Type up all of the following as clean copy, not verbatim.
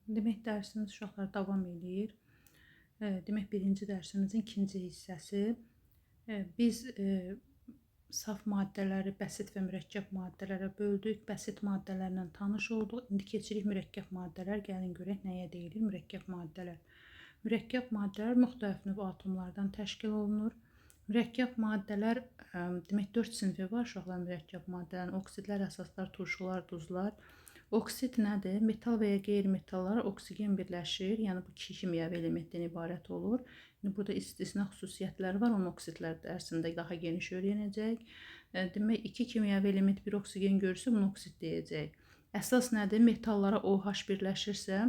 Demək, dərsimiz uşaqlar davam edir. Demək, birinci dərsimizin ikinci hissəsi. Biz saf maddələri bəsit və mürəkkəb maddələrə böldük. Bəsit maddələrlə tanış olduq. İndi keçirik mürəkkəb maddələr. Gəlin görək nəyə deyilir mürəkkəb maddələr. Mürəkkəb maddələr müxtəlif növ atomlardan təşkil olunur. Mürəkkəb maddələr, demək 4 sinfi var uşaqlar mürəkkəb maddələrin. Oksidlər, əsaslar, turşular, duzlar. Oksid nədir? Metal və ya qeyri-metallar oksigen birləşir. Yəni bu kimyəvi elementdən ibarət olur. Burada istisna xüsusiyyətləri var. Onu oksidlər dərsində daha geniş öyrənəcək. Demək, iki kimyəvi element bir oksigen görürsə, bunu oksid deyəcək. Əsas nədir? Metallara OH birləşirsə,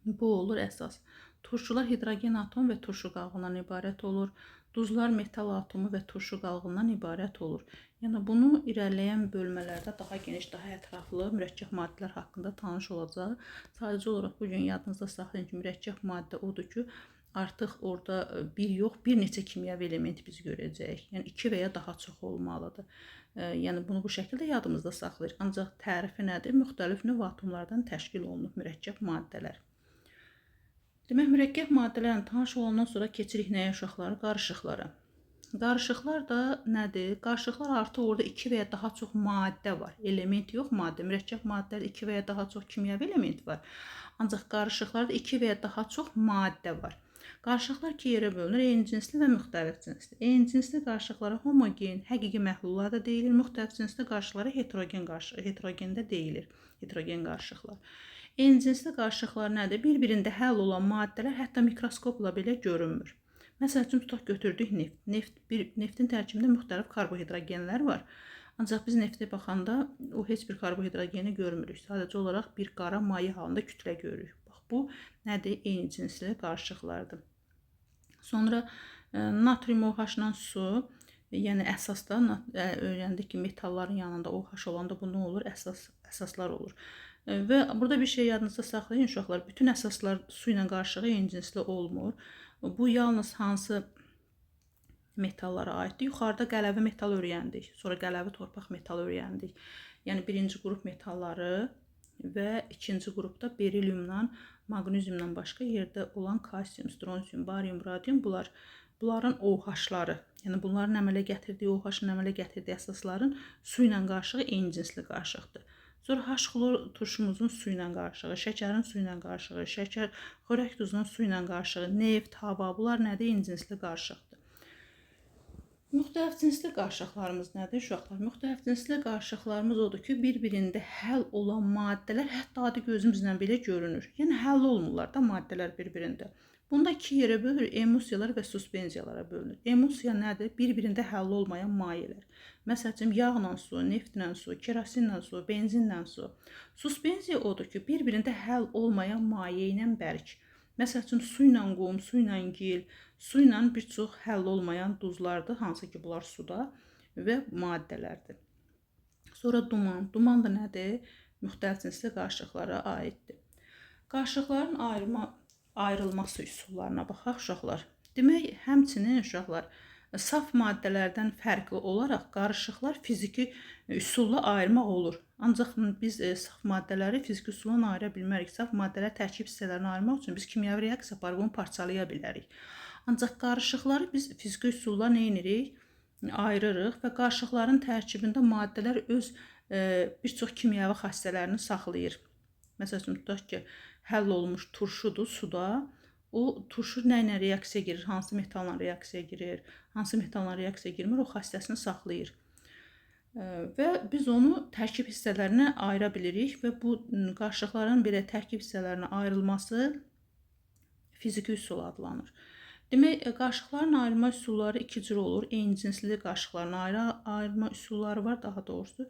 bu olur əsas. Turşular hidrogen atom və turşu qalğından ibarət olur. Duzlar metal atomu və turşu qalğından ibarət olur. Yəni bunu irəliləyən bölmələrdə daha geniş, daha ətraflı mürəkkəb maddələr haqqında tanış olacaq. Sadəcə olaraq bu gün yadınızda saxlayın ki, mürəkkəb maddə odur ki, artıq orada bir yox, bir neçə kimyəvi element biz görəcəyik. Yəni 2 və ya daha çox olmalıdır. Yəni bunu bu şəkildə yadımızda saxlayırıq. Ancaq tərifi nədir? Müxtəlif növ atomlardan təşkil olunub mürəkkəb maddələr. Demək, mürəkkəb maddələrlə tanış olandan sonra keçirik nəyə uşaqlar? Qarışıqlara. Qarışıqlar da nədir? Qarışıqlar artıq orada 2 və ya daha çox maddə var. Element yox, maddə. Mürəkkəb maddələrdə 2 və ya daha çox kimyəvi element var. Ancaq qarışıqlarda 2 və ya daha çox maddə var. Qarışıqlar iki yerə bölünür. Eyni cinsli və müxtəlif cinsli. Eyni cinsli qarışıqlara homogen, həqiqi məhlullar da deyilir. Müxtəlif cinsli qarışıqlara heterogen də deyilir. Heterogen qarışıqlar. Eyni cinsli qarışıqlar nədir? Bir-birində həll olan maddələr hətta mikroskopla belə görünmür. Məsəl üçün, tutaq götürdük neft. Neftin tərkibində müxtəlif karbohidrogenlər var. Ancaq biz neftə baxanda o heç bir karbohidrogeni görmürük. Sadəcə olaraq bir qara maye halında kütlə görürük. Bax, bu nədir? Eyni cinsli qarışıqlardır. Sonra natrium OH-la su, yəni əsasda öyrəndik ki, metalların yanında OH olanda bu nə olur? Əsaslar olur. Və burada bir şey yadınızda saxlayın uşaqlar. Bütün əsaslar su ilə qarışığı eyni cinsli olmur. Bu yalnız hansı metallara aiddir? Yuxarıda qələvi metal öyrəndik. Sonra qələvi torpaq metal öyrəndik. Yəni birinci qrup metalları və ikinci qrupda berilyumla, maqneziumdan başqa yerdə olan kalsium, stronsium, barium, radium bunların OH-ları. Yəni bunların əmələ gətirdiyi OH-ın əmələ gətirdiyi əsasların su ilə qarışığı eyni cinsli qarışıqdır. Sonra H-xlor turşumuzun su ilə qarışığı, şəkərin su ilə qarışığı, şəkər xörək duzunun su ilə qarışığı, neft, hava, bunlar nədir? Eyni cinsli qarışıqdır. Müxtəlif cinsli qarışıqlarımız nədir uşaqlar? Müxtəlif cinsli qarışıqlarımız odur ki, bir-birində həll olan maddələr hətta adi gözümüzlə belə görünür. Yəni həll olmurlar da maddələr bir-birində. Bunda iki yerə bölünür, emulsiyalar və suspenziyalara bölünür. Emulsiya nədir? Bir-birində həll olmayan mayelər. Məsəl üçün, yağla su, neftlə su, kerosinlə su, benzinlə su. Suspenziya odur ki, bir-birində həll olmayan maye ilə bərk. Məsəl üçün, su ilə qum, su ilə gil, su ilə bir çox həll olmayan duzlardır, hansı ki, bunlar suda və maddələrdir. Sonra duman. Duman da nədir? Müxtəlif cinsli qarışıqlara aiddir. Qarışıqların ayrılması üsullarına baxaq uşaqlar. Demək, həmçinin uşaqlar, saf maddələrdən fərqli olaraq qarışıqlar fiziki üsulla ayırmaq olur. Ancaq biz saf maddələri fiziki üsulla ayıra bilmərik. Saf maddələr tərkib hissələrini ayırmaq üçün biz kimyəvi reaksiya aparıb onu parçalaya bilərik. Ancaq qarışıqları biz fiziki üsulla nə edirik? Ayırırıq və qarışıqların tərkibində maddələr öz bir çox kimyəvi xassələrini saxlayır. Məsəl üçün, tutaq ki, həll olmuş turşudur suda. O turşu nə ilə reaksiya girir? Hansı metalla reaksiya girir? Hansı metalla reaksiya girmir? O xassəsini saxlayır. Və biz onu tərkib hissələrinə ayıra bilirik və bu qarışıqların belə tərkib hissələrinə ayrılması fiziki üsul adlanır. Demək, qarışıqların ayrılma üsulları iki cür olur. Eyni cinsli qarışıqların ayrılma üsulları var, daha doğrusu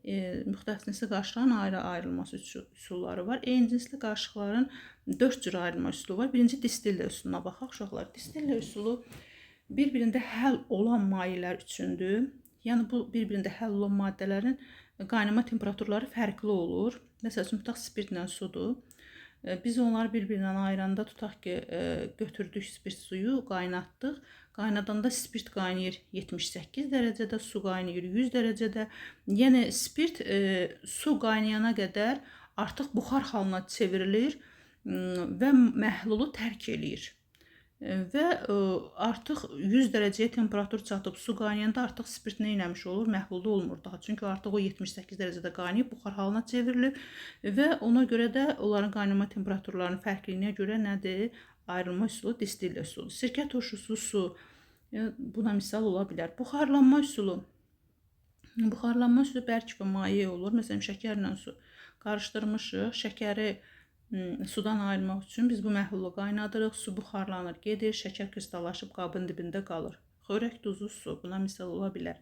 müxtəlif cinsli qarışıqların ayrı ayrılması üsulları var. Eyni cinsli qarışıqların 4 cür ayrılma üsulu var. Birinci distillə üsuluna baxaq uşaqlar. Distillə üsulu bir-birində həll olan mayelər üçündür. Yəni bu bir-birində həll olan maddələrin qaynama temperaturları fərqli olur. Məsəl üçün, tutaq spirtlə sudur. Biz onları bir-birindən ayıranda tutaq ki, götürdük spirt suyu, qaynatdıq. Qaynadanda spirt qaynayır 78 dərəcədə, su qaynayır 100 dərəcədə. Yəni spirt su qaynayana qədər artıq buxar halına çevrilir və məhlulu tərk eləyir. Və artıq 100 dərəcəyə temperatur çatıb su qaynayanda artıq spirt nə eləmiş olur? Məhlulda olmur daha. Çünki artıq o 78 dərəcədə qaynayıb buxar halına çevrilir və ona görə də onların qaynama temperaturlarının fərqliliyinə görə nədir? Ayrılma üsulu distillə üsuludur. Sirkə turşusu su buna misal ola bilər. Buxarlanma üsulu. Buxarlanma üsulu bərk və maye olur. Məsələn, şəkərlə su qarışdırmışıq. Şəkəri sudan ayırmaq üçün biz bu məhlulu qaynadırıq, su buxarlanır, gedir, şəkər kristallaşıb qabın dibində qalır. Xörək duzu su buna misal ola bilər.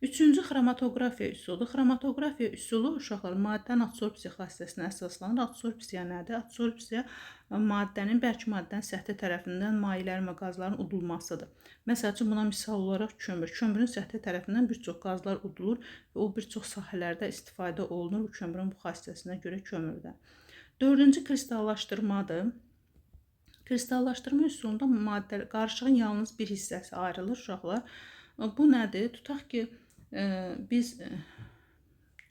Üçüncü xromatoqrafiya üsuludur. Xromatoqrafiya üsulu uşaqlar maddənin adsorpsiya xassəsinə əsaslanır. Adsorpsiya nədir? Adsorpsiya maddənin, bərk maddənin səthi tərəfindən mayilərin və qazların udulmasıdır. Məsəl üçün buna misal olaraq kömür. Kömürün səthi tərəfindən bir çox qazlar udulur və o bir çox sahələrdə istifadə olunur bu kömürün bu xassəsinə görə kömürdən. Dördüncü kristallaşdırmadır. Kristallaşdırma üsulunda maddə qarışığın yalnız bir hissəsi ayrılır uşaqlar. Bu nədir? Tutaq ki, biz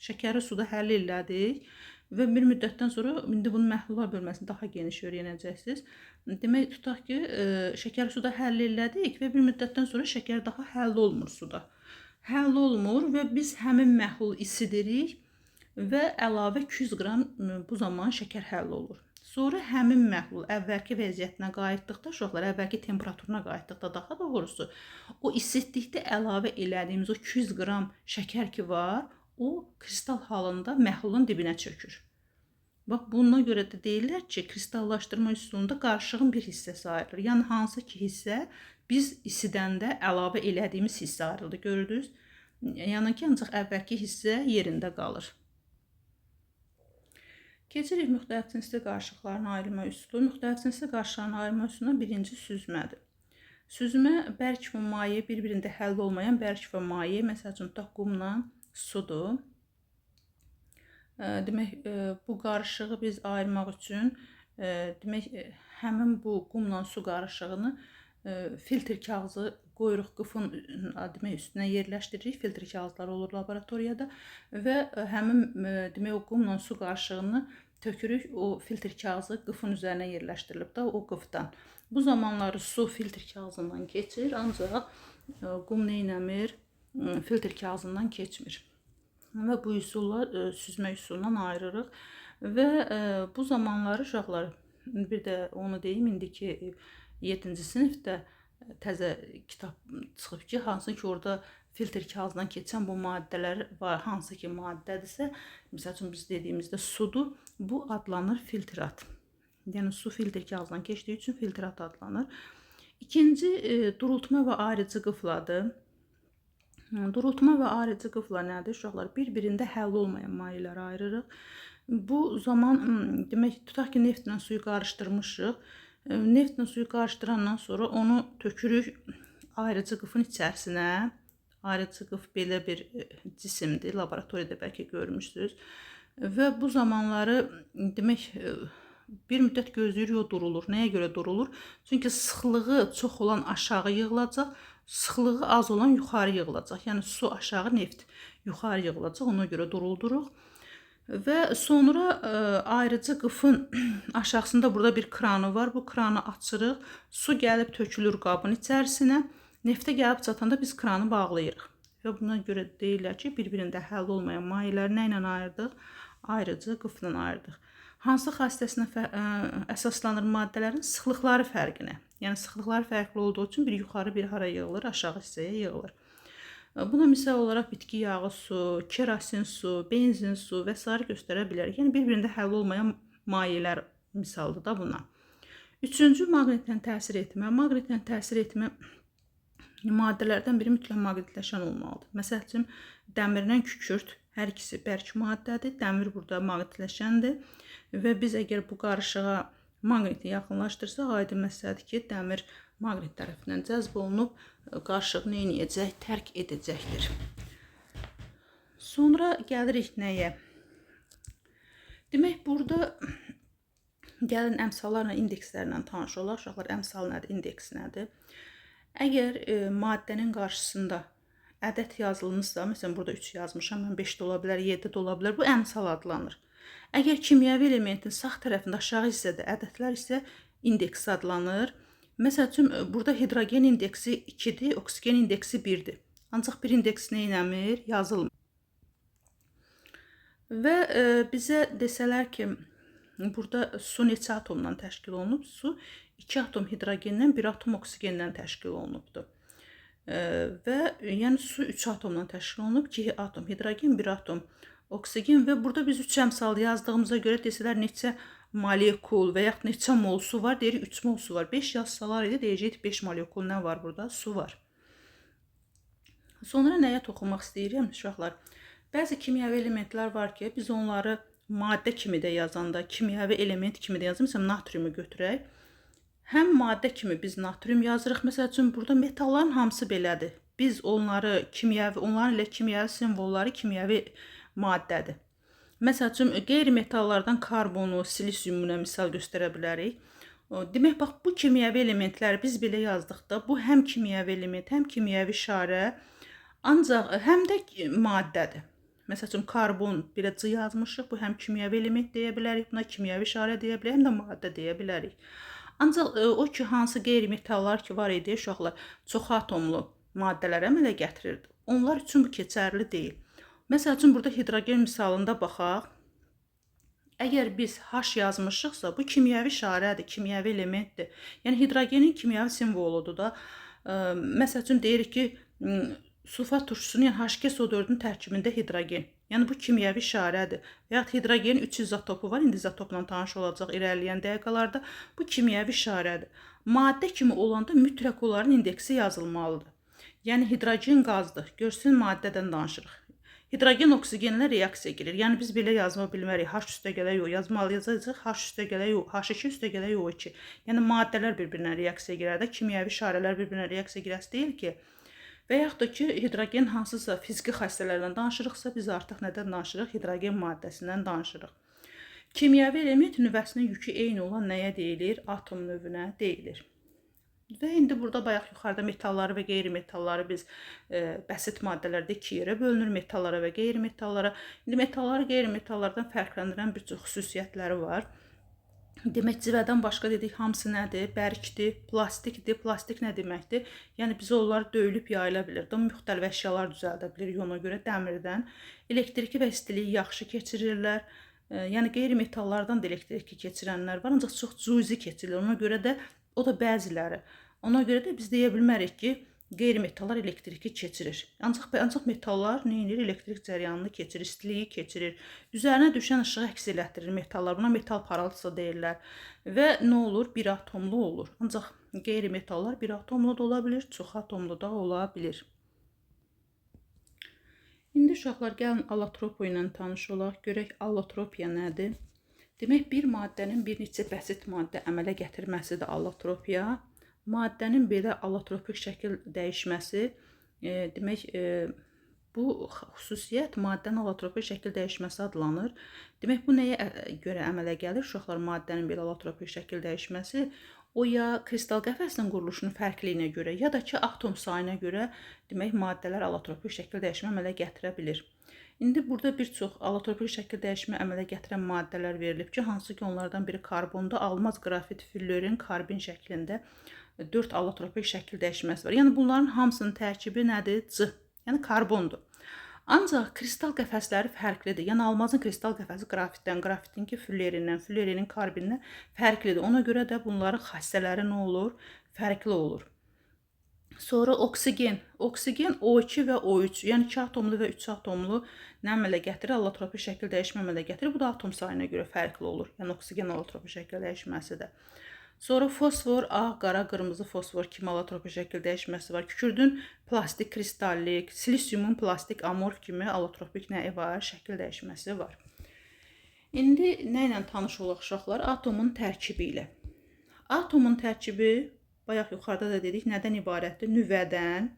şəkəri suda həll elədik və bir müddətdən sonra indi bunun məhlullar bölməsini daha geniş öyrənəcəksiniz. Demək, tutaq ki, şəkəri suda həll elədik və bir müddətdən sonra şəkər daha həll olmur suda. Həll olmur və biz həmin məhlulu isidirik və əlavə 200 qram bu zaman şəkər həll olur. Sonra həmin məhlul əvvəlki vəziyyətinə qayıtdıqda, uşaqlar əvvəlki temperaturuna qayıtdıqda daha doğrusu, o isitdikdə əlavə elədiyimiz o 200 qram şəkər ki var, o kristal halında məhlulun dibinə çökür. Bax, buna görə də deyirlər ki, kristallaşdırma üsulunda qarışığın bir hissəsi ayrılır. Yəni, hansı ki hissə biz isidəndə əlavə elədiyimiz hissə ayrıldı, görürdünüz? Yəni ki, ancaq əvvəlki hissə yerində qalır. Keçirik müxtəlif cinsli qarışıqların ayrılma üsulu. Müxtəlif cinsli qarışıqların ayrılma üsuluna birinci süzmədir. Süzmə bərk və maye bir-birində həll olmayan bərk və maye, məsəl üçün qumla sudur. Demək, bu qarışığı biz ayırmaq üçün demək, həmin bu qumla su qarışığını filtr kağızı qoyuruq qıfın demək, üstünə yerləşdiririk. Filtr kağızları olur laboratoriyada və həmin demək, o qumla su qarışığını tökürük. O filtr kağızı qıfın üzərinə yerləşdirilib də o qıfdan. Bu zamanları su filtr kağızından keçir, ancaq qum neynəmir? Filtr kağızından keçmir. Və bu üsulla süzmə üsulundan ayırırıq. Və bu zamanları uşaqlar, bir də onu deyim, indiki 7-ci sinifdə təzə kitab çıxıb ki, hansı ki orada filtr kağızdan keçən bu maddələr var, hansı ki maddədirsə, məsəl üçün biz dediyimizdə sudur, bu adlanır filtrat. Yəni su filtr kağızdan keçdiyi üçün filtrat adlanır. İkinci durultma və ayrıcı qıfladır. Durultma və ayrıcı qıfla nədir? Uşaqlar, bir-birində həll olmayan mayeləri ayırırıq. Bu zaman, demək, tutaq ki, neftlə suyu qarışdırmışıq. Neftlə suyu qarışdırandan sonra onu tökürük ayrıcı qıfın içərisinə. Ayrıcı qıf belə bir cisimdir, laboratoriyada bəlkə görmüşsünüz. Və bu zamanları, demək, bir müddət gözləyirik, o durulur. Nəyə görə durulur? Çünki sıxlığı çox olan aşağı yığılacaq, sıxlığı az olan yuxarı yığılacaq. Yəni su aşağı, neft yuxarı yığılacaq, ona görə durulduruq. Və sonra ayrıcı qıfın aşağısında burada bir kranı var. Bu kranı açırıq. Su gəlib tökülür qabın içərisinə. Neftə gəlib çatanda biz kranı bağlayırıq. Və buna görə deyirlər ki, bir-birində həll olmayan mayeləri nə ilə ayırdıq? Ayrıcı qıfla ayırdıq. Hansı xassəsinə əsaslanır maddələrin? Sıxlıqları fərqinə. Yəni sıxlıqları fərqli olduğu üçün bir yuxarı, bir hara yığılır, aşağı hissəyə yığılır. Buna misal olaraq bitki yağı su, kerasin su, benzin su və s. göstərə bilərik. Yəni bir-birində həll olmayan mayelər misaldır da buna. Üçüncü, maqnitlə təsir etmə. Maqnitlə təsir etmə maddələrdən biri mütləq maqnitləşən olmalıdır. Məsəl üçün, dəmirlə kükürt, hər ikisi bərk maddədir. Dəmir burada maqnitləşəndir və biz əgər bu qarışığa maqniti yaxınlaşdırsaq, aydın məsələdir ki, dəmir maqnit tərəfindən cəzb olunub, qarışıq nə edəcək? Tərk edəcəkdir. Sonra gəlirik nəyə? Demək, burada gəlin əmsallarla, indekslərlə tanış olaq. Uşaqlar, əmsal nədir, indeks nədir? Əgər maddənin qarşısında ədəd yazılmışsa, məsələn, burada 3 yazmışam, mən 5 də ola bilər, 7 də ola bilər, bu əmsal adlanır. Əgər kimyəvi elementin sağ tərəfində aşağı hissədə ədədlər isə indeks adlanır. Məsəl üçün, burada hidrogen indeksi 2-dir, oksigen indeksi 1-dir. Ancaq bir indeks nə eləmir? Yazılmır. Və bizə desələr ki, burada su neçə atomdan təşkil olunub? Su 2 atom hidrogendən, 1 atom oksigendən təşkil olunubdur. Və yəni su 3 atomdan təşkil olunub, 2 atom hidrogen, 1 atom oksigen və burada biz 3 əmsal yazdığımıza görə desələr neçə molekul və yaxud neçə mol su var, deyirik 3 mol su var. 5 yazsalar idi, deyəcəyik 5 molekul nə var burada? Su var. Sonra nəyə toxunmaq istəyirəm uşaqlar? Bəzi kimyəvi elementlər var ki, biz onları maddə kimi də yazanda, kimyəvi element kimi də yazırıq. Məsələn, natriumu götürək. Həm maddə kimi biz natrium yazırıq. Məsəl üçün, burada metalların hamısı belədir. Biz onları onların ilə kimyəvi simvolları kimyəvi maddədir. Məsəl üçün, qeyri-metallardan karbonu, silisiumu misal göstərə bilərik. Demək, bax, bu kimyəvi elementləri biz belə yazdıqda, bu həm kimyəvi element, həm kimyəvi işarə, ancaq həm də maddədir. Məsəl üçün, karbon belə C yazmışıq, bu həm kimyəvi element deyə bilərik, buna kimyəvi işarə deyə bilərik, həm də maddə deyə bilərik. Ancaq o ki, hansı qeyri-metallar ki var idi, uşaqlar, çox atomlu maddələr əmələ gətirirdi. Onlar üçün bu keçərli deyil. Məsəl üçün, burada hidrogen misalında baxaq. Əgər biz H yazmışıqsa, bu kimyəvi işarədir, kimyəvi elementdir. Yəni, hidrogenin kimyəvi simvoludur da. Məsəl üçün, deyirik ki, sulfat turşusunun, yəni H2SO4-ün tərkibində hidrogen. Yəni, bu kimyəvi işarədir. Və yaxud hidrogenin 3 izotopu var, indi izotopla tanış olacaq irəliləyən dəqiqələrdə. Bu kimyəvi işarədir. Maddə kimi olanda mütləq onların indeksi yazılmalıdır. Yəni, hidrogen qazdır. Görsün, maddədən danışırıq. Hidrogen oksigenlə reaksiya girir. Yəni, biz belə yazma bilmərik. H üstə gələ yox, yazmalıyacaq. H üstə gələ yox, H2 üstə gələ yox 2. Yəni, maddələr bir-birinə reaksiya girər də, kimyəvi işarələr bir-birinə reaksiya girəsi deyil ki. Və yaxud da ki, hidrogen hansısa fiziki xassələrdən danışırıqsa, biz artıq nədən danışırıq? Hidrogen maddəsindən danışırıq. Kimyəvi element nüvəsinin yükü eyni olan nəyə deyilir? Atom növünə deyilir. Və indi burada bayaq yuxarıda metalları və qeyri-metalları biz bəsit maddələrdə 2 yerə bölünür, metallara və qeyri-metallara. İndi metalları qeyri-metallardan fərqləndirən bir çox xüsusiyyətləri var. Demək, civədən başqa dedik, hamısı nədir? Bərkdir, plastikdir. Plastik nə deməkdir? Yəni, bizə onlar döyülüb yayıla bilir. Müxtəlif əşyalar düzəldə bilirik ona görə dəmirdən. Elektriki və istiliyi yaxşı keçirirlər. Yəni, qeyri-metallardan da elektriki keçirənlər var, ancaq çox cüzi keçirilir. Ona görə də o da bəziləri. Ona görə də biz deyə bilmərik ki, qeyri-metallar elektriki keçirir. Ancaq metallar nə edir? Elektrik cəryanını keçirir, istiliyi keçirir. Üzərinə düşən işığı əks elətdirir metallar. Buna metal paraltısı deyirlər. Və nə olur? Bir atomlu olur. Ancaq qeyri-metallar bir atomlu da ola bilir, çox atomlu da ola bilir. İndi uşaqlar, gəlin allotropiya ilə tanış olaq. Görək, allotropiya nədir? Demək, bir maddənin bir neçə bəsit maddə əmələ gətirməsidir allotropiya. Maddənin belə allotropik şəkil dəyişməsi, demək, bu xüsusiyyət maddənin allotropik şəkil dəyişməsi adlanır. Demək, bu nəyə görə əmələ gəlir? Uşaqlar, maddənin belə allotropik şəkil dəyişməsi, o ya kristal qəfəsinin quruluşunun fərqliyinə görə, ya da ki, atom sayına görə, demək, maddələr allotropik şəkil dəyişmə əmələ gətirə bilir. İndi burada bir çox allotropik şəkil dəyişmə əmələ gətirən maddələr verilib ki, hansı ki, onlardan biri karbonda, almaz, qrafit, flörin, karbin şəklində 4 allotropik şəkil dəyişməsi var. Yəni, bunların hamısının tərkibi nədir? C, yəni karbondur. Ancaq kristal qəfəsləri fərqlidir. Yəni, almazın kristal qəfəsi qrafitdən, qrafitinki flörindən, flörinin karbindən fərqlidir. Ona görə də bunların xassələri nə olur? Fərqli olur. Sonra oksigen. Oksigen O2 və O3, yəni 2 atomlu və 3 atomlu nə əmələ gətirir? Allotropik şəkil dəyişmə əmələ gətirir. Bu da atom sayına görə fərqli olur. Yəni, oksigen allotropik şəkil dəyişməsidir. Sonra fosfor, ağ, qara, qırmızı fosfor kimi allotropik şəkil dəyişməsi var. Kükürdün plastik kristallik, silisiumun plastik amorf kimi allotropik nəyi var? Şəkil dəyişməsi var. İndi nə ilə tanış olaq uşaqlar? Atomun tərkibi ilə. Atomun tərkibi, bayaq yuxarıda da dedik, nədən ibarətdir? Nüvədən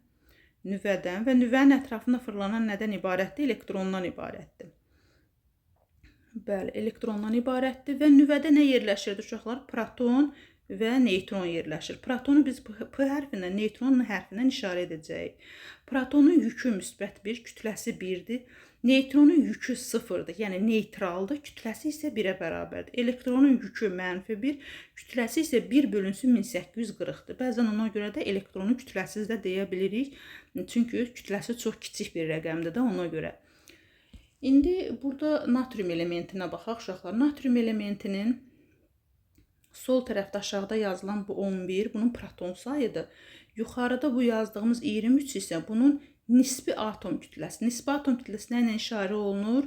və nüvənin ətrafında fırlanan nədən ibarətdir? Elektrondan ibarətdir. Bəli, elektrondan ibarətdir və nüvədə nə yerləşirdir uşaqlar? Proton və neytron yerləşir. Protonu biz P hərfindən, neйтronun hərfindən işarə edəcəyik. Protonun yükü müsbət 1, kütləsi 1-dir. Neytronun yükü sıfırdır, yəni neytraldır, kütləsi isə 1-ə bərabərdir. Elektronun yükü -1, kütləsi isə 1 bölünsün 1840-dır. Bəzən ona görə də elektronu kütləsiz də deyə bilirik. Çünki kütləsi çox kiçik bir rəqəmdir də ona görə. İndi burada natrium elementinə baxaq uşaqlar. Natrium elementinin sol tərəfdə aşağıda yazılan bu 11, bunun proton sayıdır. Yuxarıda bu yazdığımız 23 isə bunun nisbi atom kütləsi. Nisbi atom kütləsi nə ilə işarə olunur?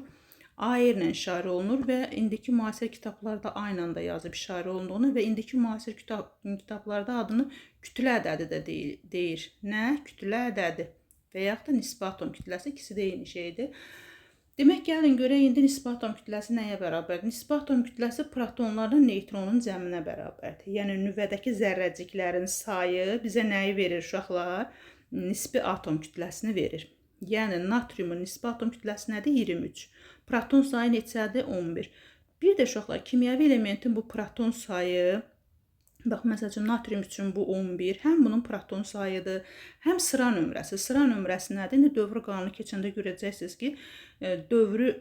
A ilə işarə olunur və indiki müasir kitablarda aynı da yazıb işarə olunduğunu və indiki müasir kitablarda adını kütlə ədədi də deyir. Nə? Kütlə ədədi və yaxud da nisbi atom kütləsi, ikisi də eyni şeydir. Demək, gəlin görək indi nisbi atom kütləsi nəyə bərabərdir? Nisbi atom kütləsi protonların neytronun cəminə bərabərdir. Yəni nüvədəki zərrəciklərin sayı bizə nəyi verir uşaqlar? Nisbi atom kütləsini verir. Yəni natriumun nisbi atom kütləsi nədir? 23. Proton sayı neçədir? 11. Bir də uşaqlar, kimyəvi elementin bu proton sayı, bax, məsəl üçün, natrium üçün bu 11, həm bunun proton sayıdır, həm sıra nömrəsi. Sıra nömrəsi nədir? İndi dövrü qanunu keçəndə görəcəksiniz ki, dövrü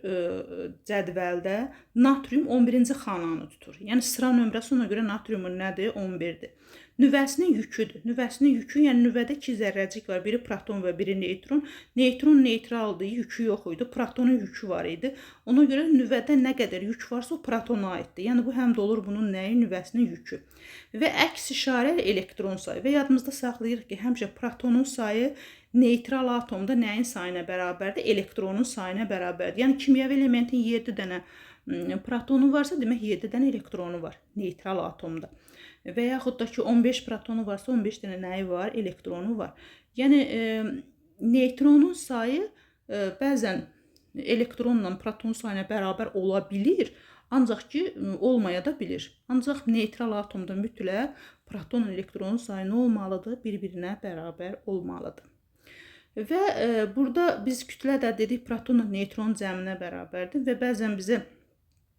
cədvəldə natrium 11-ci xananı tutur. Yəni sıra nömrəsi ona görə natriumun nədir? 11-dir. Nüvəsinin yüküdür. Nüvəsinin yükü, yəni nüvədə 2 zərrəcik var, biri proton və biri neytron. Neytron neytraldır, yükü yox idi, protonun yükü var idi. Ona görə nüvədə nə qədər yük varsa o protona aiddir. Yəni bu həm də olur bunun nəyi? Nüvəsinin yükü. Və əks işarə elektron sayı. Və yadımızda saxlayırıq ki, həmişə protonun sayı neytral atomda nəyin sayına bərabərdir? Elektronun sayına bərabərdir. Yəni kimyəvi elementin 7 dənə protonu varsa, demək 7 dənə elektronu var neytral atomda. Və yaxud da ki 15 protonu varsa 15 dənə nəyi var? Elektronu var. Yəni neytronun sayı bəzən elektronla proton sayına bərabər ola bilir, ancaq ki olmaya da bilir. Ancaq neytral atomda mütləq proton elektronun sayı nə olmalıdır? Bir-birinə bərabər olmalıdır. Və burada biz kütlə də dedik protonla neytron cəminə bərabərdir və bəzən bizə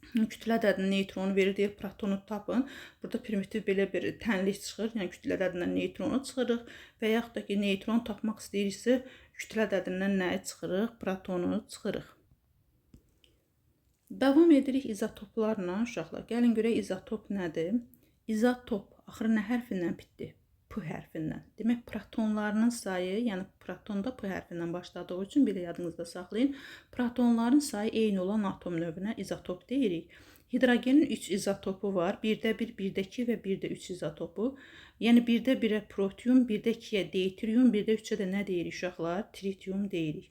kütlə ədədinin neytronu verir, deyir protonu tapın. Burada primitiv belə bir tənlik çıxır. Yəni kütlə ədədindən neytronu çıxırıq və yaxud da ki neytron tapmaq istəyirsə kütlə ədədindən nəyi çıxırıq? Protonu çıxırıq. Davam edirik izotoplarla uşaqlar. Gəlin görək izotop nədir? İzotop axırı nə hərfindən bitdi? P hərfindən. Demək protonlarının sayı, yəni protonda P hərfindən başladığı üçün belə yadınızda saxlayın. Protonların sayı eyni olan atom növünə izotop deyirik. Hidrogenin 3 izotopu var. 1-də 1, 1-də 2 və 1-də 3 izotopu. Yəni 1-də 1-ə protium, 1-də 2-yə deuterium, 1-də 3-ə də nə deyirik uşaqlar? Tritium deyirik.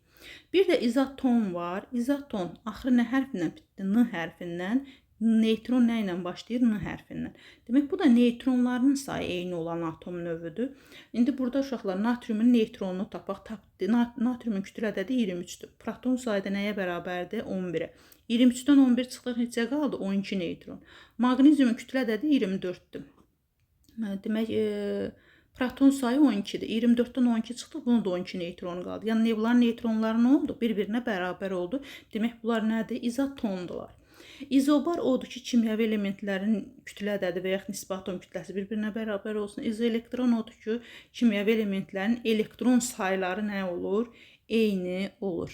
Bir də izoton var. İzoton axırı nə hərfindən bitdi? N hərfindən. Neytron nə ilə başlayır? N hərfindən. Demək, bu da neytronlarının sayı eyni olan atom növüdür. İndi burada uşaqlar natriumun neytronunu tapaq. Natriumun kütlə ədədi 23-dür. Proton sayı da nəyə bərabərdir? 11-ə. 23-dən 11 çıxdıq, neçə qaldı? 12 neytron. Maqneziumun kütlə ədədi 24-dür. Demək, proton sayı 12-dir. 24-dən 12 çıxdıq, bunun da 12 neytronu qaldı. Yəni bunların neytronları nə oldu? Bir-birinə bərabər oldu. Demək, bunlar nədir? İzotondular. İzobar odur ki, kimyəvi elementlərin kütlə ədədi və yaxud nisbi atom kütləsi bir-birinə bərabər olsun. İzoelektron odur ki, kimyəvi elementlərin elektron sayları nə olur? Eyni olur.